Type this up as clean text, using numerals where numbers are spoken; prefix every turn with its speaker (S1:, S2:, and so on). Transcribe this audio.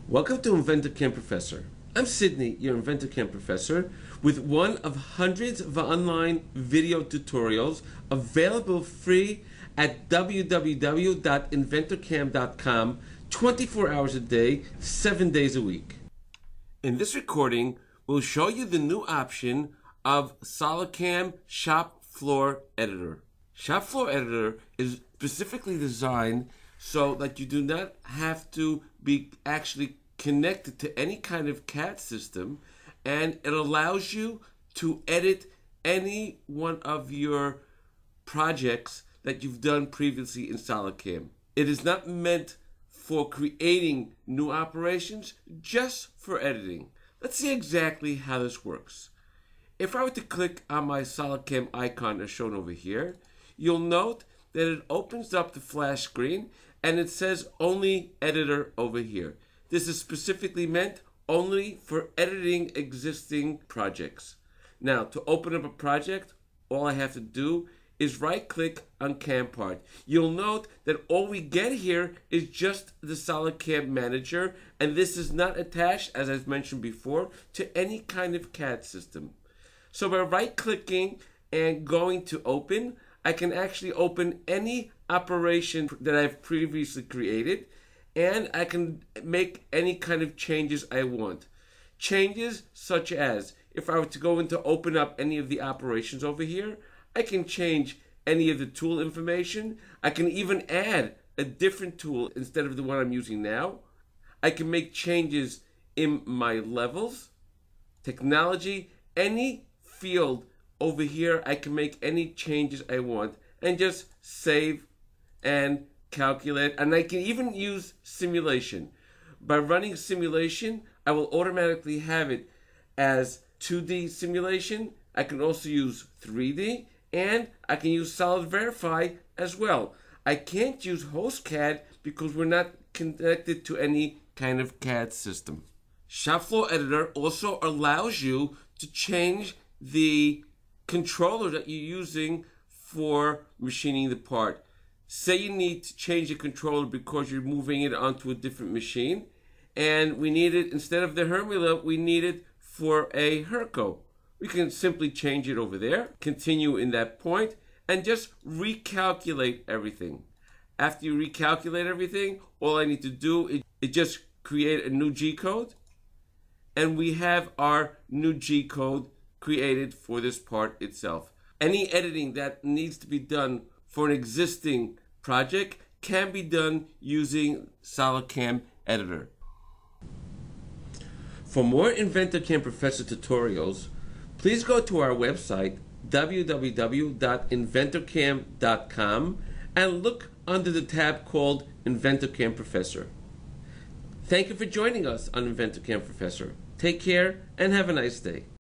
S1: Welcome to InventorCAM Professor. I'm Sydney, your InventorCAM Professor, with one of hundreds of online video tutorials available free at www.inventorcam.com 24 hours a day, 7 days a week. In this recording, we'll show you the new option of SolidCAM Shop Floor Editor. Shop Floor Editor is specifically designed so that you do not have to be actually connected to any kind of CAD system, and it allows you to edit any one of your projects that you've done previously in SolidCAM. It is not meant for creating new operations, just for editing. Let's see exactly how this works. If I were to click on my SolidCAM icon as shown over here, you'll note that it opens up the flash screen and it says only editor over here. This is specifically meant only for editing existing projects. Now, to open up a project, all I have to do is right click on CAM part. You'll note that all we get here is just the SolidCAM manager, and this is not attached, as I've mentioned before, to any kind of CAD system. So by right clicking and going to open, I can actually open any operation that I've previously created, and I can make any kind of changes I want. Changes such as, if I were to go in to open up any of the operations over here, I can change any of the tool information. I can even add a different tool instead of the one I'm using now. I can make changes in my levels, technology, any field over here. I can make any changes I want and just save and calculate. And I can even use simulation. By running simulation, I will automatically have it as 2D simulation. I can also use 3D, and I can use Solid Verify as well. I can't use HostCAD because we're not connected to any kind of CAD system. Shop Floor Editor also allows you to change the controller that you're using for machining the part. Say you need to change the controller because you're moving it onto a different machine, and we need it, instead of the Hermula, we need it for a Herco. We can simply change it over there, continue in that point, and just recalculate everything. After you recalculate everything, all I need to do is just create a new G-code, and we have our new G-code created for this part itself. Any editing that needs to be done for an existing project can be done using SolidCAM Editor. For more InventorCAM Professor tutorials, please go to our website, www.inventorcam.com, and look under the tab called InventorCAM Professor. Thank you for joining us on InventorCAM Professor. Take care and have a nice day.